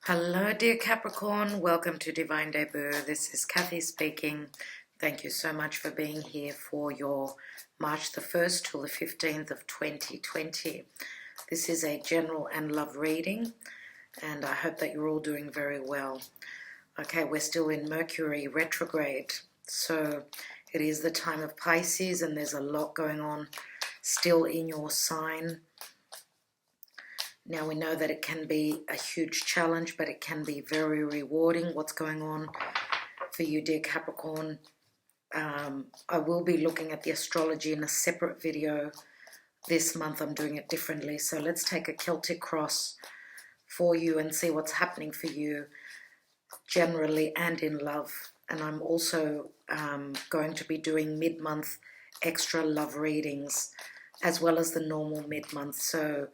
Hello, dear Capricorn. Welcome to Divine Debut. This is Kathy speaking. Thank you so much for being here for your March the 1st till the 15th of 2020. This is a general and love reading, and I hope that you're all doing very well. Okay, we're still in Mercury retrograde, so it is the time of Pisces, and there's a lot going on still in your sign. Now we know that it can be a huge challenge, but it can be very rewarding what's going on for you, dear Capricorn. I will be looking at the astrology in a separate video this month. I'm doing it differently. So let's take a Celtic cross for you and see what's happening for you generally and in love. And I'm also going to be doing mid-month extra love readings as well as the normal mid-month. So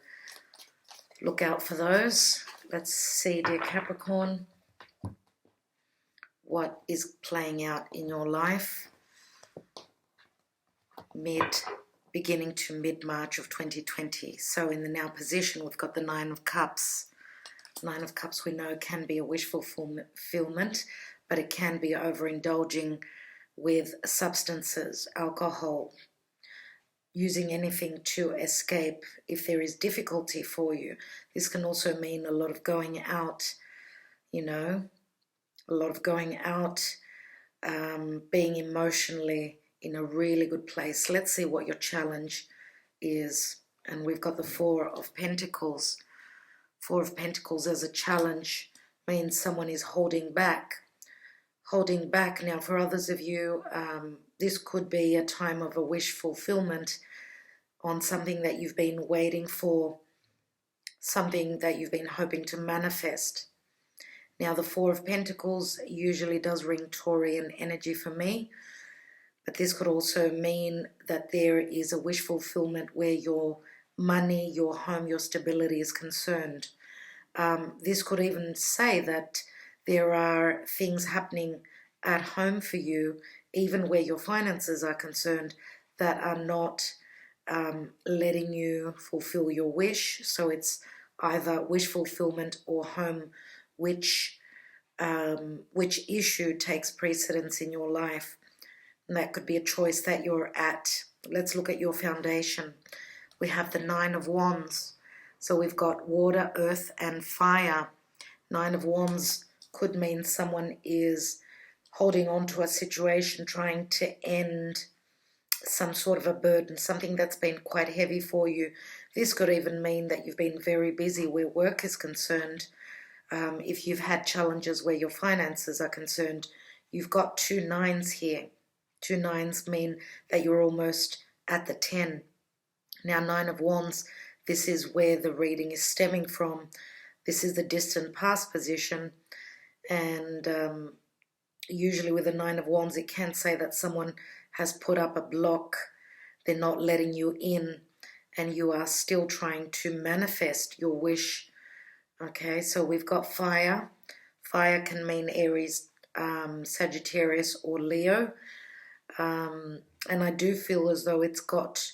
look out for those. Let's see, dear Capricorn, what is playing out in your life beginning to mid-March of 2020. So in the now position, we've got the Nine of Cups. Nine of Cups we know can be a wish fulfillment, but it can be overindulging with substances, alcohol, using anything to escape if there is difficulty for you. This can also mean a lot of going out, a lot of going out, being emotionally in a really good place. Let's see what your challenge is. And we've got the Four of Pentacles. Four of Pentacles as a challenge means someone is holding back. Holding back. Now, for others of you, this could be a time of a wish fulfillment on something that you've been waiting for, something that you've been hoping to manifest. Now, the Four of Pentacles usually does ring Taurian energy for me, but this could also mean that there is a wish fulfillment where your money, your home, your stability is concerned. This could even say that there are things happening at home for you, even where your finances are concerned, that are not letting you fulfill your wish. So it's either wish fulfillment or home, which issue takes precedence in your life. And that could be a choice that you're at. Let's look at your foundation. We have the Nine of Wands. So we've got water, earth, and fire. Nine of Wands could mean someone is holding on to a situation, trying to end some sort of a burden, something that's been quite heavy for you. This could even mean that you've been very busy where work is concerned. If you've had challenges where your finances are concerned, you've got two nines here. Two nines mean that you're almost at the 10. Now, Nine of Wands, this is where the reading is stemming from. This is the distant past position. And usually with the Nine of Wands, it can say that someone has put up a block. They're not letting you in, and you are still trying to manifest your wish. Okay, so we've got fire. Fire can mean Aries, Sagittarius, or Leo. And I do feel as though it's got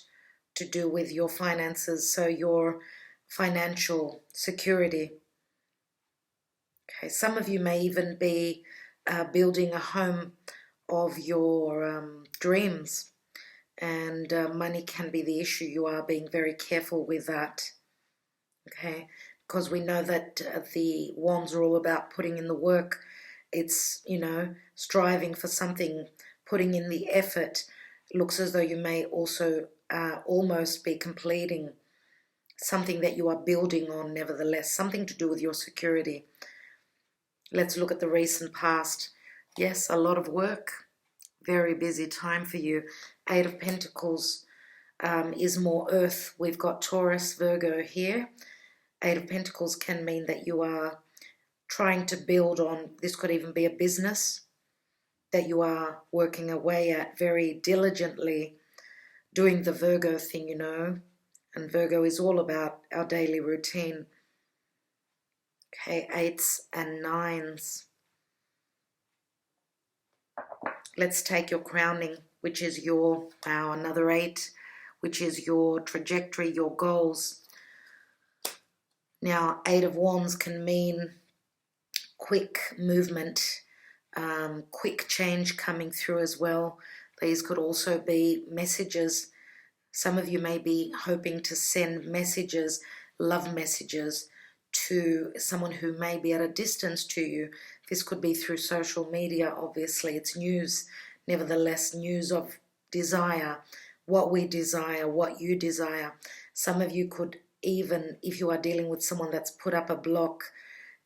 to do with your finances, so your financial security. Okay, some of you may even be building a home of your dreams, and money can be the issue. You are being very careful with that, okay, because we know that the wands are all about putting in the work. It's, striving for something, putting in the effort. It looks as though you may also almost be completing something that you are building on, nevertheless, something to do with your security. Let's look at the recent past. Yes, a lot of work, very busy time for you. Eight of Pentacles is more earth. We've got Taurus, Virgo here. Eight of Pentacles can mean that you are trying to build on, this could even be a business that you are working away at very diligently, doing the Virgo thing, and Virgo is all about our daily routine. Okay, eights and nines. Let's take your crowning, which is your, another eight, which is your trajectory, your goals. Now, Eight of Wands can mean quick movement, quick change coming through as well. These could also be messages. Some of you may be hoping to send messages, love messages, to someone who may be at a distance to you. This could be through social media, obviously. It's news, nevertheless, news of desire, what we desire, what you desire. Some of you could even, if you are dealing with someone that's put up a block,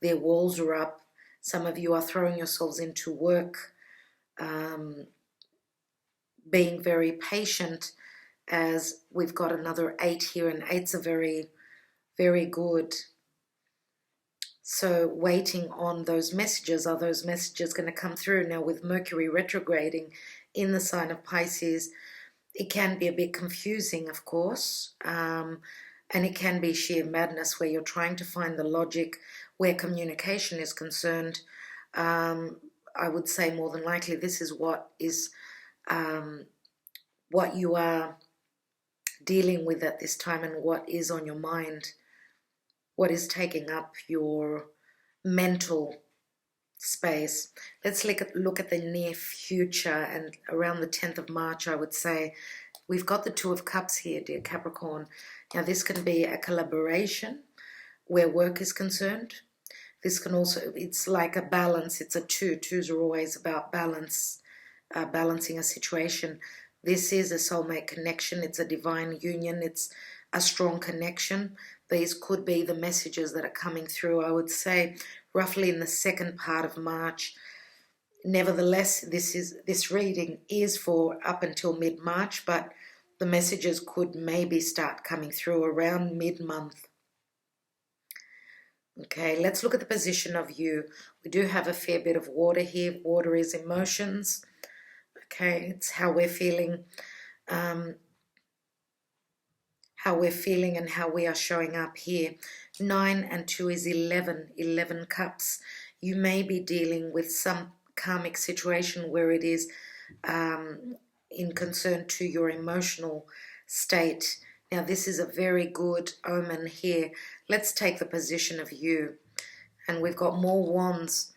their walls are up. Some of you are throwing yourselves into work, being very patient, as we've got another 8 here, and 8's are very, very good. So waiting on those messages. Are those messages going to come through? Now with Mercury retrograding in the sign of Pisces, it can be a bit confusing, of course, and it can be sheer madness where you're trying to find the logic where communication is concerned. I would say more than likely this is what you are dealing with at this time, and what is on your mind, what is taking up your mental space. Let's look at the near future, and around the 10th of March, I would say. We've got the Two of Cups here, dear Capricorn. Now this can be a collaboration where work is concerned. This can also, it's like a balance. It's a two. Twos are always about balance, balancing a situation. This is a soulmate connection. It's a divine union. It's a strong connection. These could be the messages that are coming through, I would say, roughly in the second part of March. Nevertheless, this reading is for up until mid-March, but the messages could maybe start coming through around mid-month. Okay, let's look at the position of you. We do have a fair bit of water here. Water is emotions. Okay, it's how we're feeling, and how we are showing up here. 9 and 2 is 11. 11 cups. You may be dealing with some karmic situation where it is in concern to your emotional state. Now this is a very good omen here. Let's take the position of you, and we've got more wands.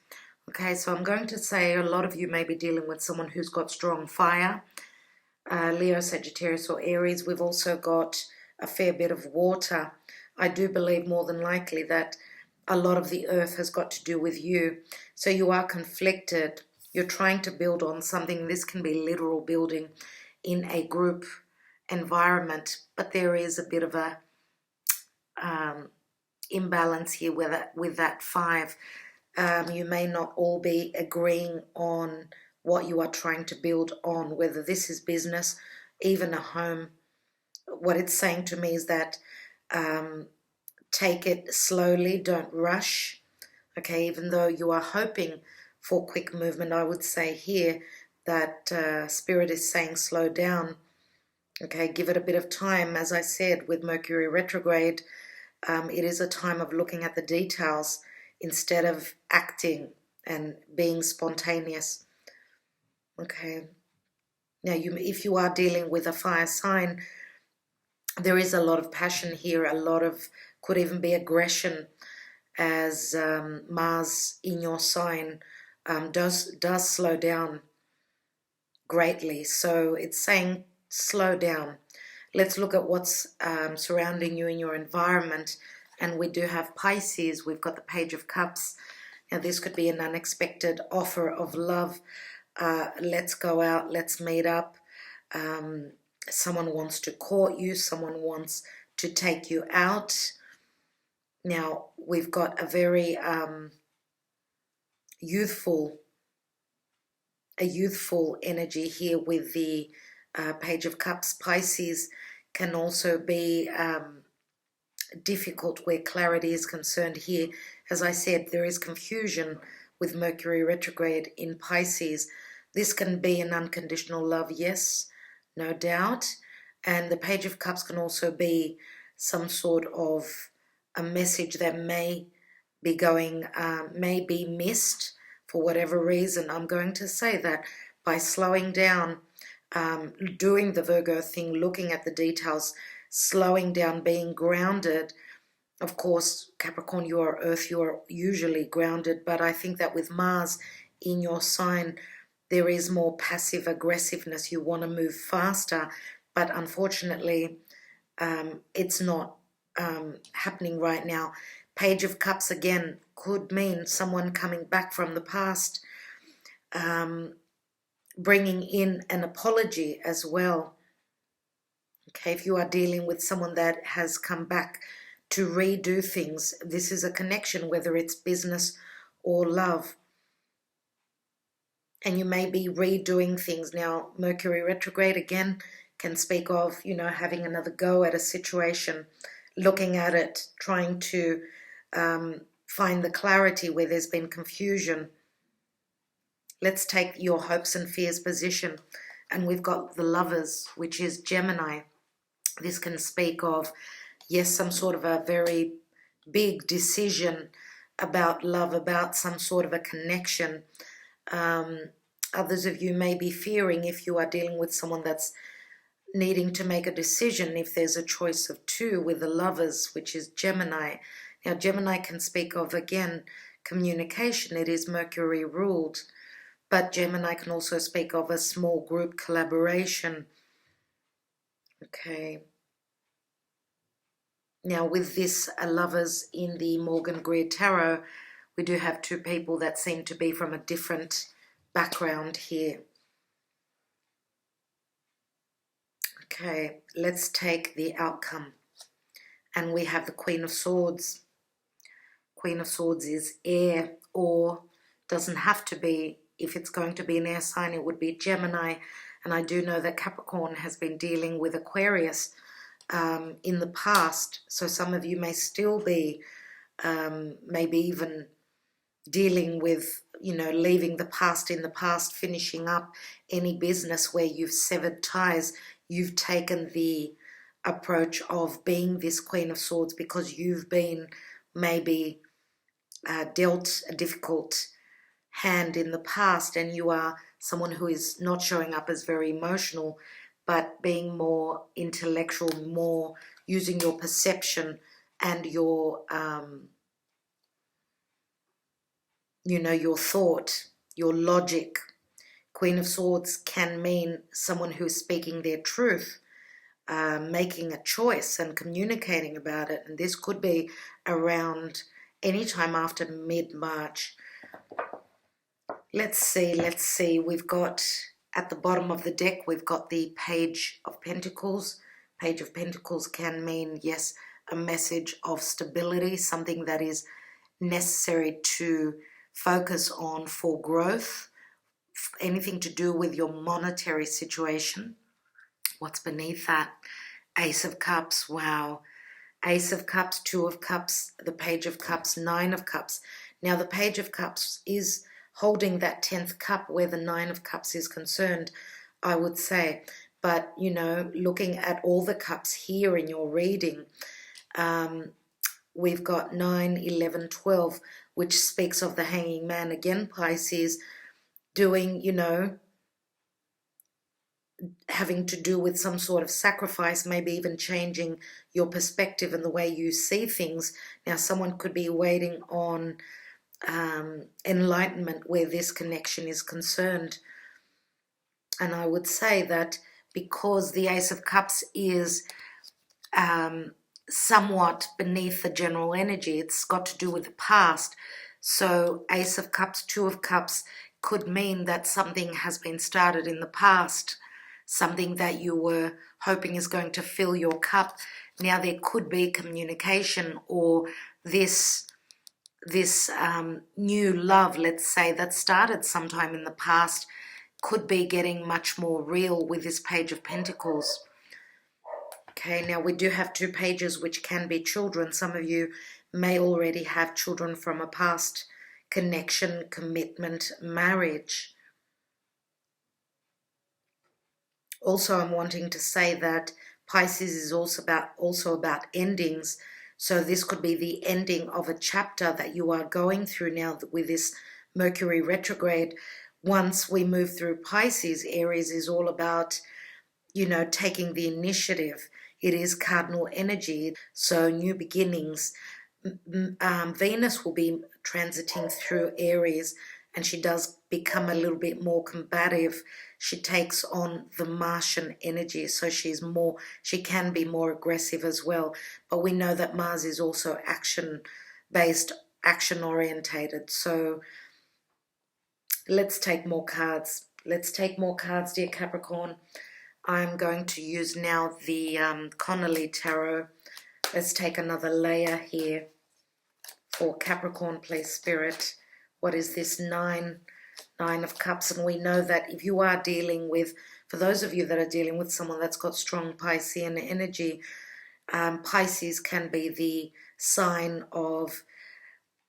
Okay, so I'm going to say a lot of you may be dealing with someone who's got strong fire, Leo, Sagittarius or Aries. We've also got a fair bit of water. I do believe more than likely that a lot of the earth has got to do with you. So you are conflicted. You're trying to build on something. This can be literal building in a group environment, but there is a bit of a imbalance here with that 5. You may not all be agreeing on what you are trying to build on, whether this is business, even a home. What it's saying to me is that take it slowly, don't rush. Okay, even though you are hoping for quick movement, I would say here that Spirit is saying slow down. Okay, give it a bit of time. As I said, with Mercury retrograde, it is a time of looking at the details instead of acting and being spontaneous. Okay, now if you are dealing with a fire sign, there is a lot of passion here, a lot of, could even be aggression, as Mars in your sign does slow down greatly. So it's saying slow down. Let's look at what's surrounding you in your environment. And we do have Pisces. We've got the Page of Cups. Now this could be an unexpected offer of love. Let's go out, let's meet up. Someone wants to court you, someone wants to take you out. Now we've got a very youthful energy here with the Page of Cups. Pisces can also be difficult where clarity is concerned here. As I said, there is confusion with Mercury retrograde in Pisces. This can be an unconditional love, yes, no doubt. And the Page of Cups can also be some sort of a message that may be may be missed for whatever reason. I'm going to say that by slowing down, doing the Virgo thing, looking at the details, slowing down, being grounded, Of course, Capricorn, you are Earth, you are usually grounded, but I think that with Mars in your sign, there is more passive aggressiveness. You want to move faster, but unfortunately, it's not happening right now. Page of Cups again could mean someone coming back from the past, bringing in an apology as well. Okay, if you are dealing with someone that has come back to redo things, this is a connection, whether it's business or love. And you may be redoing things. Now, Mercury retrograde again can speak of, you know, having another go at a situation, looking at it, trying to find the clarity where there's been confusion. Let's take your hopes and fears position. And we've got the Lovers, which is Gemini. This can speak of, yes, some sort of a very big decision about love, about some sort of a connection. Others of you may be fearing, if you are dealing with someone that's needing to make a decision, if there's a choice of two with the Lovers, which is Gemini. Now, Gemini can speak of, again, communication. It is Mercury ruled. But Gemini can also speak of a small group collaboration. Okay. Now, with this Lovers in the Morgan-Greer Tarot, we do have two people that seem to be from a different background here. Okay, let's take the outcome. And we have the Queen of Swords. Queen of Swords is air, or doesn't have to be. If it's going to be an air sign, it would be Gemini. And I do know that Capricorn has been dealing with Aquarius in the past. So some of you may still be maybe even dealing with, you know, leaving the past in the past, finishing up any business where you've severed ties. You've taken the approach of being this Queen of Swords because you've been maybe dealt a difficult hand in the past, and you are someone who is not showing up as very emotional, but being more intellectual, more using your perception and your you know, your thought, your logic. Queen of Swords can mean someone who's speaking their truth, making a choice and communicating about it. And this could be around any time after mid-March. Let's see. We've got, at the bottom of the deck, we've got the Page of Pentacles. Page of Pentacles can mean, yes, a message of stability, something that is necessary to focus on for growth, anything to do with your monetary situation. What's beneath that? Ace of Cups, wow. Ace of Cups, Two of Cups, the Page of Cups, Nine of Cups. Now the Page of Cups is holding that 10th cup where the Nine of Cups is concerned, I would say. But, you know, looking at all the cups here in your reading, we've got 9, 11, 12, which speaks of the Hanging Man. Again, Pisces, doing, you know, having to do with some sort of sacrifice, maybe even changing your perspective and the way you see things. Now, someone could be waiting on enlightenment where this connection is concerned. And I would say that because the Ace of Cups is somewhat beneath the general energy, it's got to do with the past. So Ace of Cups, Two of Cups could mean that something has been started in the past, something that you were hoping is going to fill your cup. Now there could be communication, or this new love, let's say, that started sometime in the past, could be getting much more real with this Page of Pentacles. Okay, now we do have two pages which can be children. Some of you may already have children from a past connection, commitment, marriage. Also, I'm wanting to say that Pisces is also about endings. So this could be the ending of a chapter that you are going through now with this Mercury retrograde. Once we move through Pisces, Aries is all about, you know, taking the initiative, It is cardinal energy, so new beginnings. Venus will be transiting through Aries, and she does become a little bit more combative. She takes on the Martian energy, so she can be more aggressive as well. But we know that Mars is also action-based, action-orientated. So let's take more cards. Let's take more cards, dear Capricorn. I'm going to use now the Connolly Tarot. Let's take another layer here for Capricorn, please, Spirit. What is this? Nine of Cups. And we know that if you are dealing with, for those of you that are dealing with someone that's got strong Piscean energy, Pisces can be the sign of,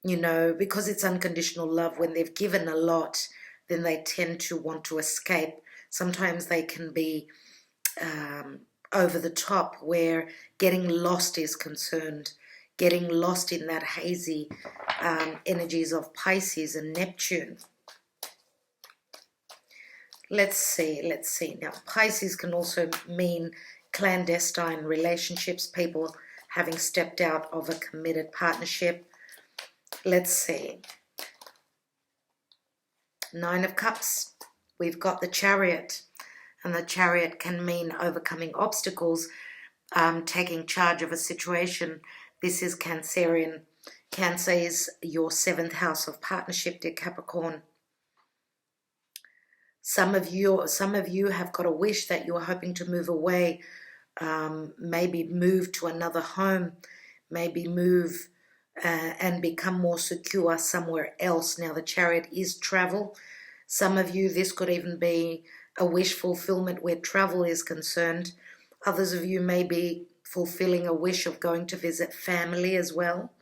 because it's unconditional love. When they've given a lot, then they tend to want to escape. Sometimes they can be over the top, where getting lost is concerned, getting lost in that hazy energies of Pisces and Neptune. Let's see. Now, Pisces can also mean clandestine relationships, people having stepped out of a committed partnership. Let's see. Nine of Cups. We've got the Chariot, and the Chariot can mean overcoming obstacles, taking charge of a situation. This is Cancerian. Cancer is your 7th house of partnership, dear Capricorn. Some of you have got a wish that you're hoping to move away, maybe move to another home, maybe move and become more secure somewhere else. Now, the Chariot is travel. Some of you, this could even be a wish fulfillment where travel is concerned. Others of you may be fulfilling a wish of going to visit family as well.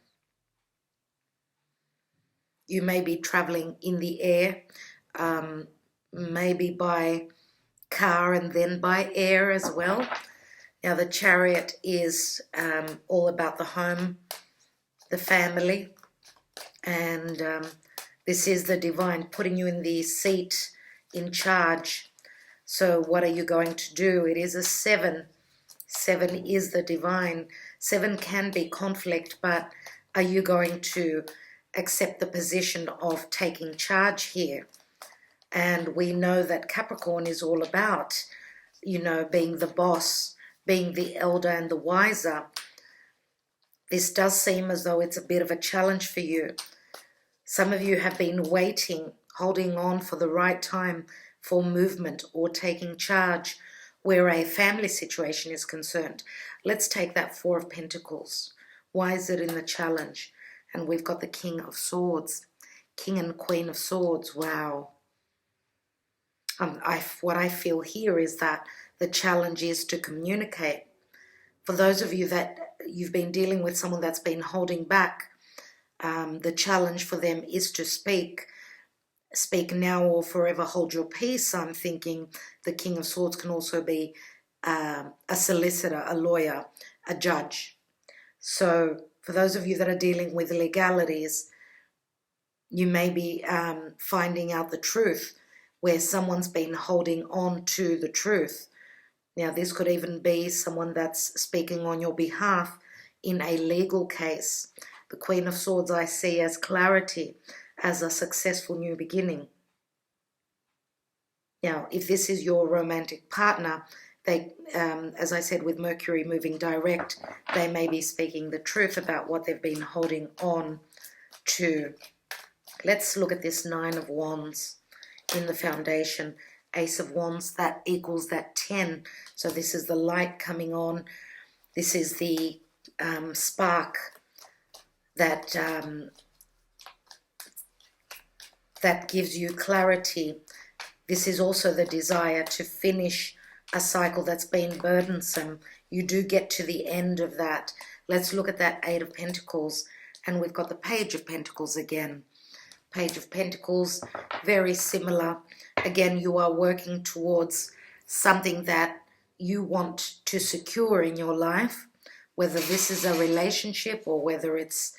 You may be traveling in the air, maybe by car and then by air as well. Now, the Chariot is all about the home, the family, and this is the divine putting you in the seat in charge. So what are you going to do? It is a 7. 7 is the divine. 7 can be conflict, but are you going to accept the position of taking charge here? And we know that Capricorn is all about, being the boss, being the elder and the wiser. This does seem as though it's a bit of a challenge for you. Some of you have been waiting, holding on for the right time for movement or taking charge where a family situation is concerned. Let's take that 4 of Pentacles. Why is it in the challenge? And we've got the King of Swords, King and Queen of Swords. Wow. What I feel here is that the challenge is to communicate. For those of you that you've been dealing with someone that's been holding back, the challenge for them is to speak. Speak now or forever hold your peace. I'm thinking the King of Swords can also be a solicitor, a lawyer, a judge. So for those of you that are dealing with legalities, you may be finding out the truth where someone's been holding on to the truth. Now, this could even be someone that's speaking on your behalf in a legal case. The Queen of Swords I see as clarity, as a successful new beginning. Now, if this is your romantic partner, they, as I said, with Mercury moving direct, they may be speaking the truth about what they've been holding on to. Let's look at this 9 of Wands in the foundation. Ace of Wands, that equals that 10. So this is the light coming on. This is the spark that that gives you clarity. This is also the desire to finish a cycle that's been burdensome. You do get to the end of that. Let's look at that 8 of Pentacles, and we've got the Page of Pentacles again. Page of Pentacles, very similar. Again, you are working towards something that you want to secure in your life, whether this is a relationship or whether it's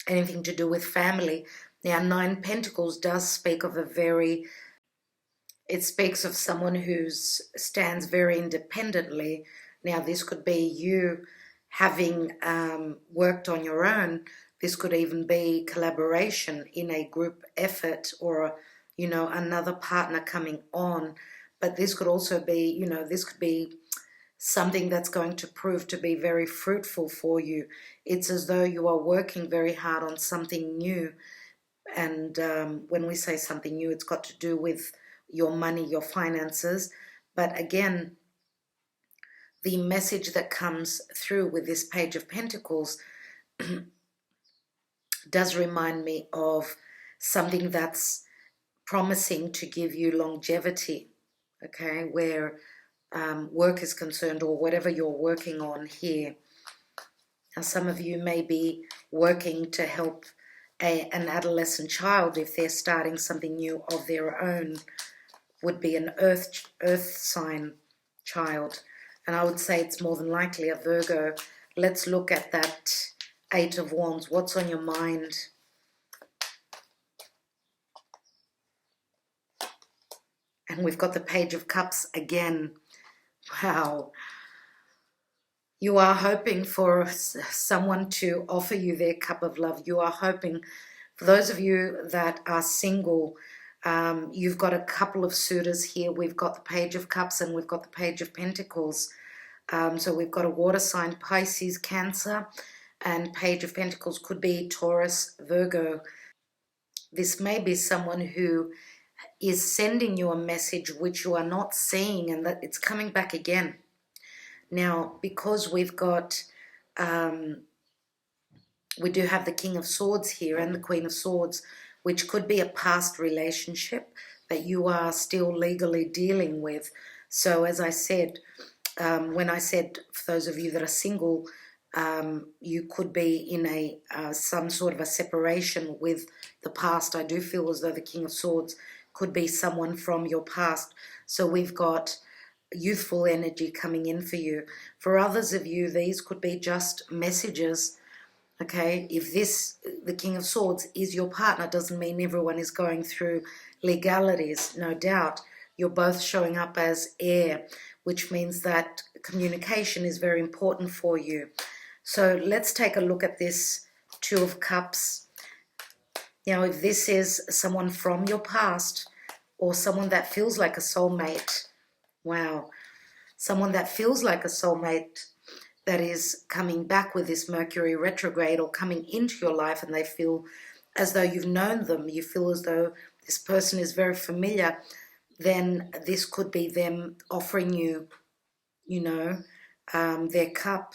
anything to do with family. Now, 9 Pentacles does speak of it speaks of someone who stands very independently, Now, this could be you having worked on your own. This could even be collaboration in a group effort, or, you know, another partner coming on. But this could also be, you know, this could be something that's going to prove to be very fruitful for you. It's as though you are working very hard on something new. And when we say something new, it's got to do with your money, your finances. But again, the message that comes through with this Page of Pentacles does remind me of something that's promising to give you longevity, okay, where work is concerned, or whatever you're working on here. Now, some of you may be working to help an adolescent child if they're starting something new of their own. Would be an earth sign child, and I would say it's more than likely a Virgo. Let's look at that Eight of Wands. What's on your mind? And we've got the Page of Cups again. Wow. You are hoping for someone to offer you their cup of love. You are hoping, for those of you that are single, you've got a couple of suitors here. We've got the Page of Cups and we've got the Page of Pentacles. So we've got a water sign, Pisces, Cancer, and Page of Pentacles could be Taurus, Virgo. This may be someone who is sending you a message which you are not seeing, and that it's coming back again. Now, because we've got, we do have the King of Swords here and the Queen of Swords, which could be a past relationship that you are still legally dealing with. So as I said, when I said for those of you that are single, you could be in a some sort of a separation with the past. I do feel as though the King of Swords could be someone from your past. So we've got youthful energy coming in for you. For others of you, these could be just messages. Okay, if the King of Swords is your partner, doesn't mean everyone is going through legalities, no doubt. You're both showing up as heir, which means that communication is very important for you. So let's take a look at this Two of Cups. Now, if this is someone from your past or someone that feels like a soulmate, wow, someone that feels like a soulmate that is coming back with this Mercury retrograde or coming into your life, and they feel as though you've known them, you feel as though this person is very familiar, then this could be them offering you, you know, their cup.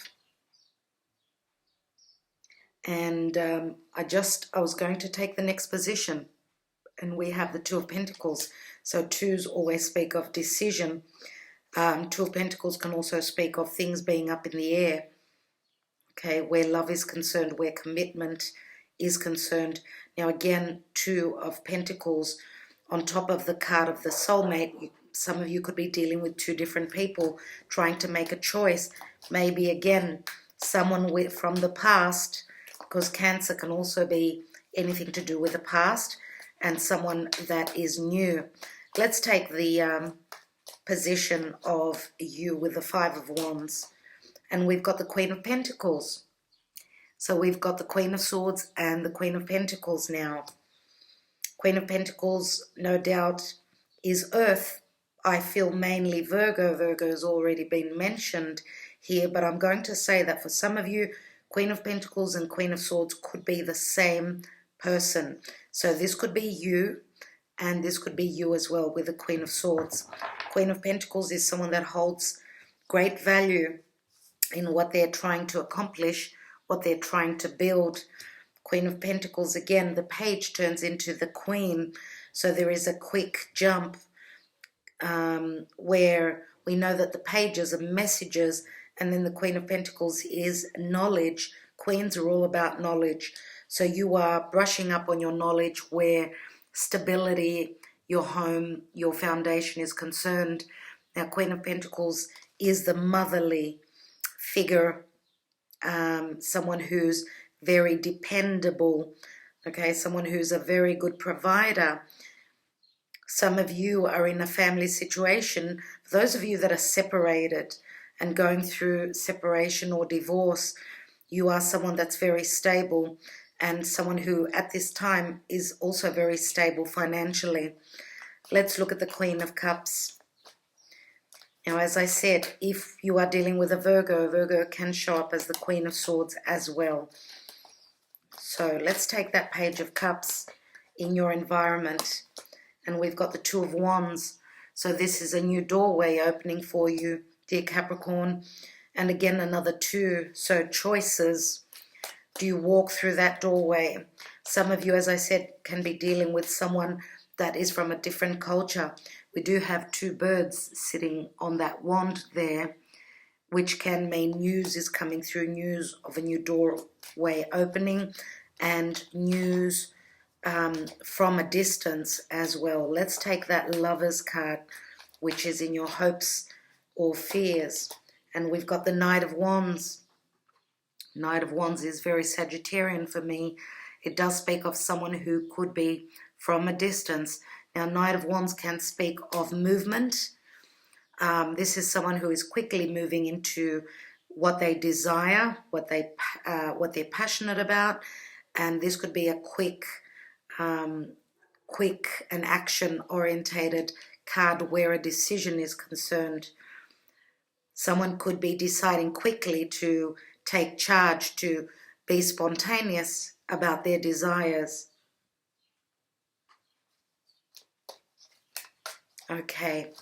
And I was going to take the next position, and we have the Two of Pentacles. So twos always speak of decision. Two of Pentacles can also speak of things being up in the air, okay, where love is concerned, where commitment is concerned. Now again, Two of Pentacles on top of the card of the soulmate. Some of you could be dealing with two different people trying to make a choice. Maybe again, someone from the past, because Cancer can also be anything to do with the past, and someone that is new. Let's take the position of you with the Five of Wands, and we've got the Queen of Pentacles. So we've got the Queen of Swords and the Queen of Pentacles now. Queen of Pentacles, no doubt, is Earth. I feel mainly Virgo. Virgo has already been mentioned here, but I'm going to say that for some of you, Queen of Pentacles and Queen of Swords could be the same person. So this could be you, and this could be you as well with the Queen of Swords. Queen of Pentacles is someone that holds great value in what they're trying to accomplish, what they're trying to build. Queen of Pentacles, again, the page turns into the Queen. So there is a quick jump where we know that the pages are messages, and then the Queen of Pentacles is knowledge. Queens are all about knowledge. So you are brushing up on your knowledge where stability, your home, your foundation is concerned. Now, Queen of Pentacles is the motherly figure, someone who's very dependable, okay, someone who's a very good provider. Some of you are in a family situation. For those of you that are separated and going through separation or divorce. You are someone that's very stable and someone who at this time is also very stable financially. Let's look at the Queen of Cups. Now, as I said, if you are dealing with a Virgo, Virgo can show up as the Queen of Swords as well. So let's take that Page of Cups in your environment. And we've got the Two of Wands. So this is a new doorway opening for you, dear Capricorn. And again, another two. So choices. Do you walk through that doorway? Some of you, as I said, can be dealing with someone that is from a different culture. We do have two birds sitting on that wand there, which can mean news is coming through, news of a new doorway opening, and news from a distance as well. Let's take that Lovers card, which is in your hopes or fears. And we've got the Knight of Wands. Knight of Wands is very Sagittarian for me. It does speak of someone who could be from a distance. Now, Knight of Wands can speak of movement. This is someone who is quickly moving into what they desire, what they're passionate about, and this could be a quick and action-orientated card where a decision is concerned. Someone could be deciding quickly to take charge, to be spontaneous about their desires. Okay.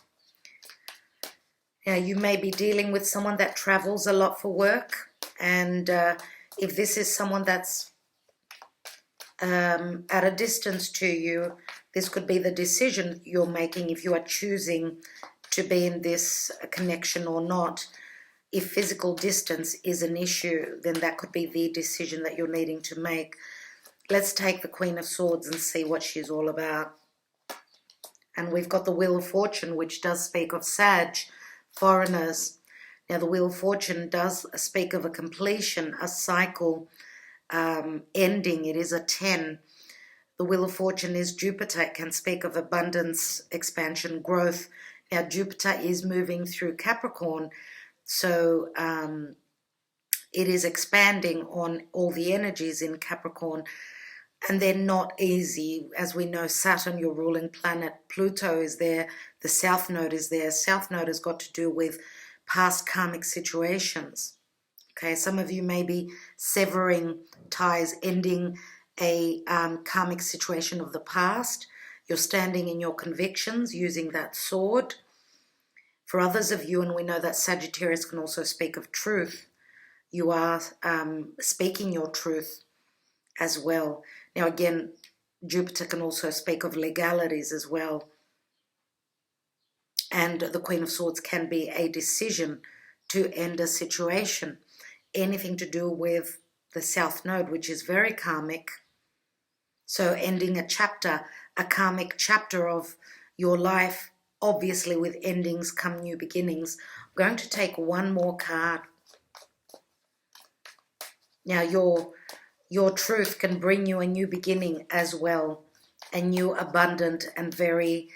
Now, you may be dealing with someone that travels a lot for work, and if this is someone that's at a distance to you, this could be the decision you're making if you are choosing to be in this connection or not. If physical distance is an issue, then that could be the decision that you're needing to make. Let's take the Queen of Swords and see what she's all about. And we've got the Wheel of Fortune, which does speak of Sag, foreigners. Now, the Wheel of Fortune does speak of a completion, a cycle, ending. It is a 10. The Wheel of Fortune is Jupiter. It can speak of abundance, expansion, growth. Now, Jupiter is moving through Capricorn, so it is expanding on all the energies in Capricorn, and they're not easy. As we know, Saturn, your ruling planet, Pluto is there, the South Node is there. South Node has got to do with past karmic situations. Okay, some of you may be severing ties, ending a karmic situation of the past. You're standing in your convictions using that sword. For others of you, and we know that Sagittarius can also speak of truth, you are speaking your truth as well. Now again, Jupiter can also speak of legalities as well. And the Queen of Swords can be a decision to end a situation. Anything to do with the South Node, which is very karmic. So ending a chapter, a karmic chapter of your life. Obviously, with endings come new beginnings. I'm going to take one more card. Now, your truth can bring you a new beginning as well. A new, abundant, and very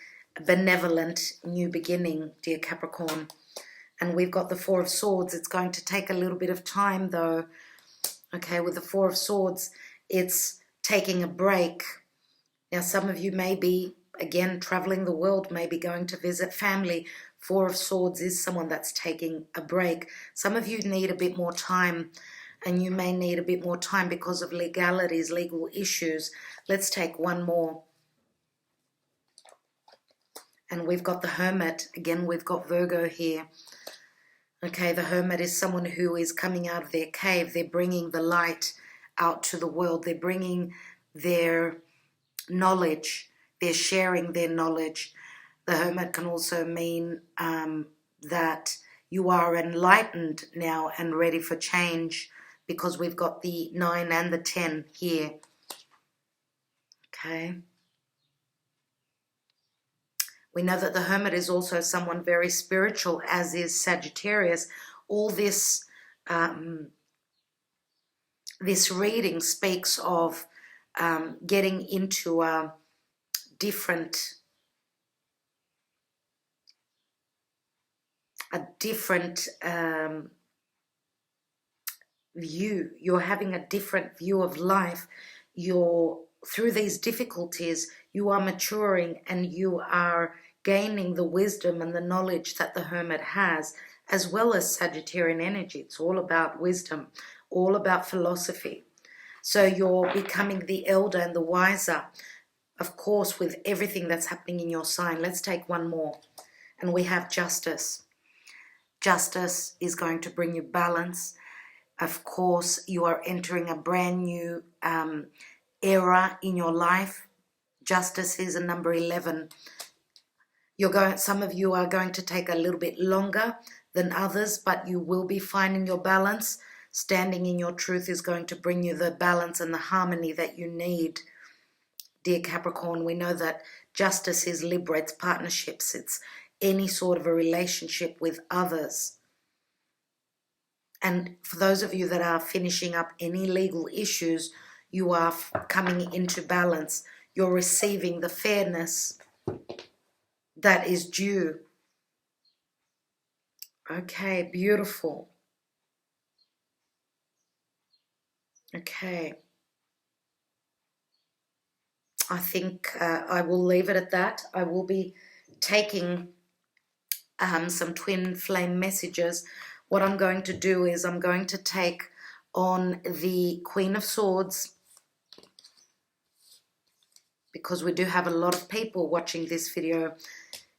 benevolent new beginning, dear Capricorn. And we've got the Four of Swords. It's going to take a little bit of time, though. Okay, with the Four of Swords, it's taking a break. Now, some of you may be, again, traveling the world, maybe going to visit family. Four of Swords is someone that's taking a break. Some of you need a bit more time, and you may need a bit more time because of legalities, legal issues. Let's take one more. And we've got the Hermit. Again, we've got Virgo here. Okay, the Hermit is someone who is coming out of their cave. They're bringing the light out to the world. They're bringing their knowledge. They're sharing their knowledge. The Hermit can also mean that you are enlightened now and ready for change, because we've got the 9 and the 10 here. Okay. We know that the Hermit is also someone very spiritual, as is Sagittarius. All this, this reading speaks of getting into a different a different view. You're having a different view of life. Through these difficulties, you are maturing and you are gaining the wisdom and the knowledge that the Hermit has, as well as Sagittarian energy. It's all about wisdom, all about philosophy. So you're becoming the elder and the wiser, of course, with everything that's happening in your sign. Let's take one more. And we have justice. Justice is going to bring you balance. Of course, you are entering a brand new era in your life. Justice is a number 11. Some of you are going to take a little bit longer than others, but you will be finding your balance. Standing in your truth is going to bring you the balance and the harmony that you need. Dear Capricorn, we know that justice is Libra, it's partnerships, it's any sort of a relationship with others. And for those of you that are finishing up any legal issues, you are coming into balance. You're receiving the fairness that is due. Okay, beautiful. Okay. I think I will leave it at that. I will be taking some twin flame messages. What I'm going to do is I'm going to take on the Queen of Swords, because we do have a lot of people watching this video.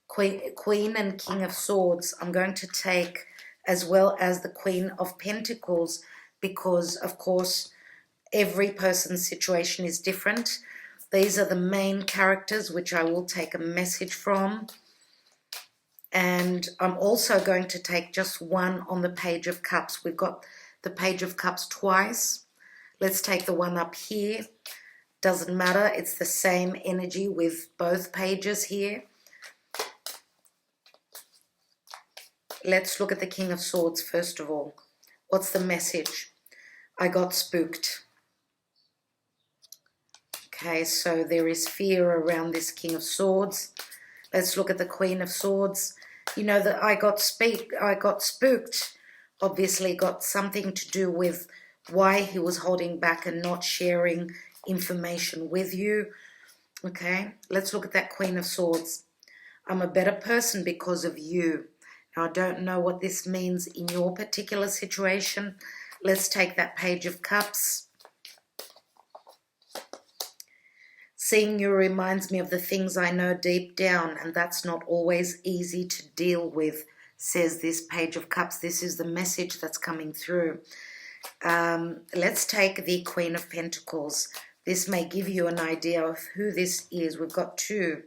Queen and King of Swords I'm going to take, as well as the Queen of Pentacles, because of course every person's situation is different. These are the main characters which I will take a message from. And I'm also going to take just one on the Page of Cups. We've got the Page of Cups twice. Let's take the one up here. Doesn't matter, it's the same energy with both pages here. Let's look at the King of Swords first of all. What's the message? I got spooked. Okay, so there is fear around this King of Swords. Let's look at the Queen of Swords. You know that I got spooked. Obviously got something to do with why he was holding back and not sharing information with you. Okay, let's look at that Queen of Swords. I'm a better person because of you. Now, I don't know what this means in your particular situation. Let's take that Page of Cups. Seeing you reminds me of the things I know deep down, and that's not always easy to deal with, says this Page of Cups. This is the message that's coming through. Let's take the Queen of Pentacles. This may give you an idea of who this is. We've got two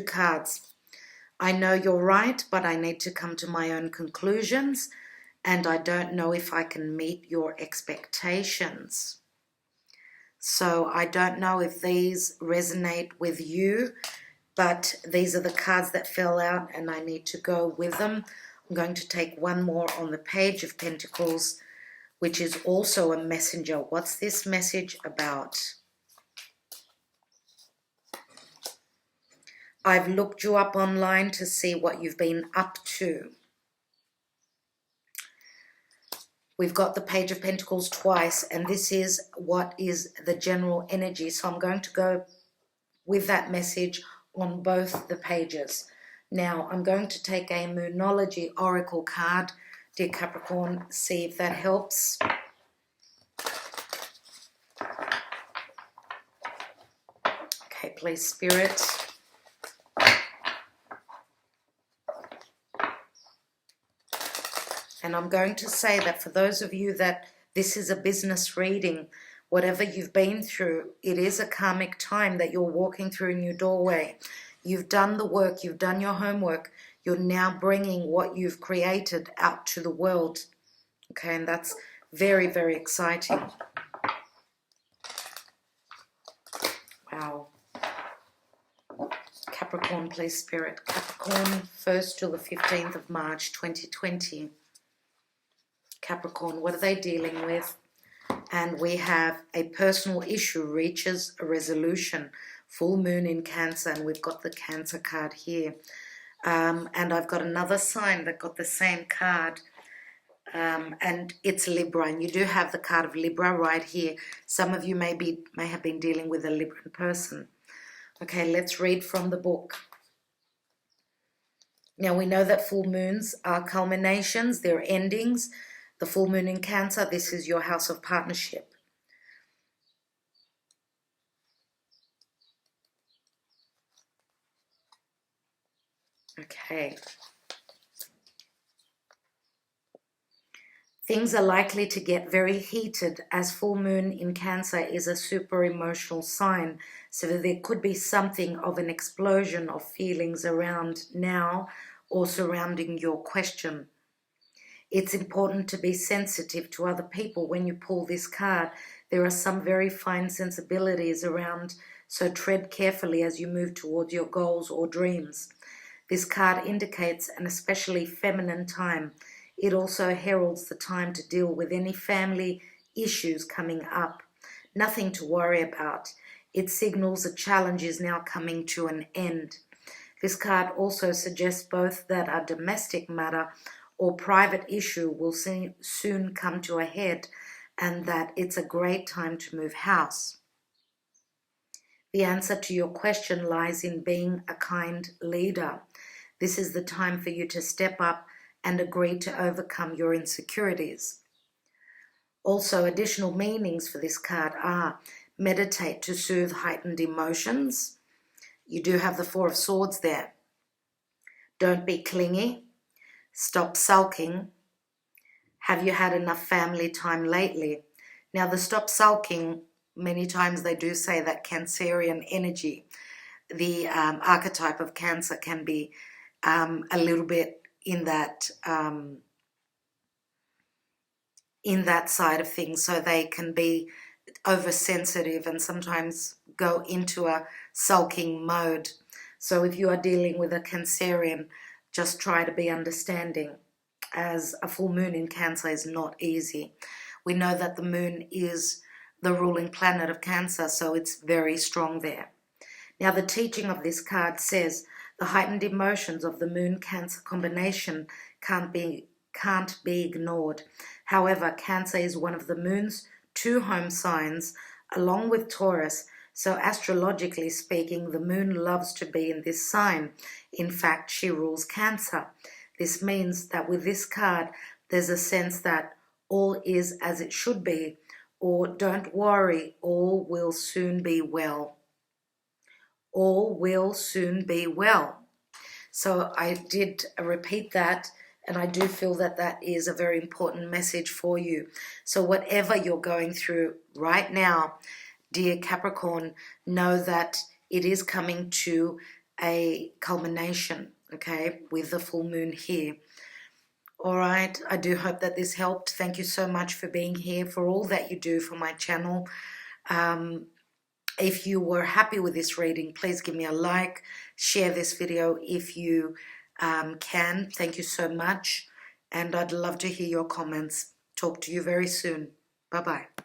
cards. I know you're right, but I need to come to my own conclusions, and I don't know if I can meet your expectations. So I don't know if these resonate with you, but these are the cards that fell out and I need to go with them. I'm going to take one more on the Page of Pentacles, which is also a messenger. What's this message about? I've looked you up online to see what you've been up to. We've got the Page of Pentacles twice, and this is what is the general energy. So I'm going to go with that message on both the pages. Now, I'm going to take a Moonology Oracle card, dear Capricorn, see if that helps. Okay, please, Spirit. And I'm going to say that for those of you that this is a business reading, whatever you've been through, it is a karmic time that you're walking through in your doorway. You've done the work, you've done your homework. You're now bringing what you've created out to the world. Okay, and that's very, very exciting. Wow. Capricorn, please, Spirit. Capricorn, 1st till the 15th of March, 2020. Capricorn, what are they dealing with? And we have a personal issue reaches a resolution. Full moon in Cancer, and we've got the Cancer card here. And I've got another sign that got the same card, and it's Libra, and you do have the card of Libra right here. Some of you may have been dealing with a Libran person. Okay, let's read from the book. Now, we know that full moons are culminations, they're endings. The full moon in Cancer, this is your house of partnership. Okay. Things are likely to get very heated as full moon in Cancer is a super emotional sign. So there could be something of an explosion of feelings around now or surrounding your question. It's important to be sensitive to other people when you pull this card. There are some very fine sensibilities around, so tread carefully as you move towards your goals or dreams. This card indicates an especially feminine time. It also heralds the time to deal with any family issues coming up. Nothing to worry about. It signals a challenge is now coming to an end. This card also suggests both that a domestic matter or private issue will soon come to a head, and that it's a great time to move house. The answer to your question lies in being a kind leader. This is the time for you to step up and agree to overcome your insecurities. Also, additional meanings for this card are meditate to soothe heightened emotions. You do have the Four of Swords there. Don't be clingy. Stop sulking. Have you had enough family time lately? Now, the stop sulking, many times they do say that Cancerian energy, the archetype of Cancer, can be a little bit in that side of things. So they can be oversensitive and sometimes go into a sulking mode. So if you are dealing with a Cancerian, just try to be understanding, as a full moon in Cancer is not easy. We know that the moon is the ruling planet of Cancer, so it's very strong there. Now, the teaching of this card says the heightened emotions of the moon-Cancer combination can't be ignored. However, Cancer is one of the moon's two home signs, along with Taurus. So astrologically speaking, the moon loves to be in this sign. In fact, she rules Cancer. This means that with this card, there's a sense that all is as it should be, or don't worry, all will soon be well. All will soon be well. So I did repeat that, and I do feel that that is a very important message for you. So whatever you're going through right now, dear Capricorn, know that it is coming to a culmination, okay, with the full moon here. All right, I do hope that this helped. Thank you so much for being here, for all that you do for my channel. If you were happy with this reading, please give me a like, share this video if you can. Thank you so much, and I'd love to hear your comments. Talk to you very soon. Bye-bye.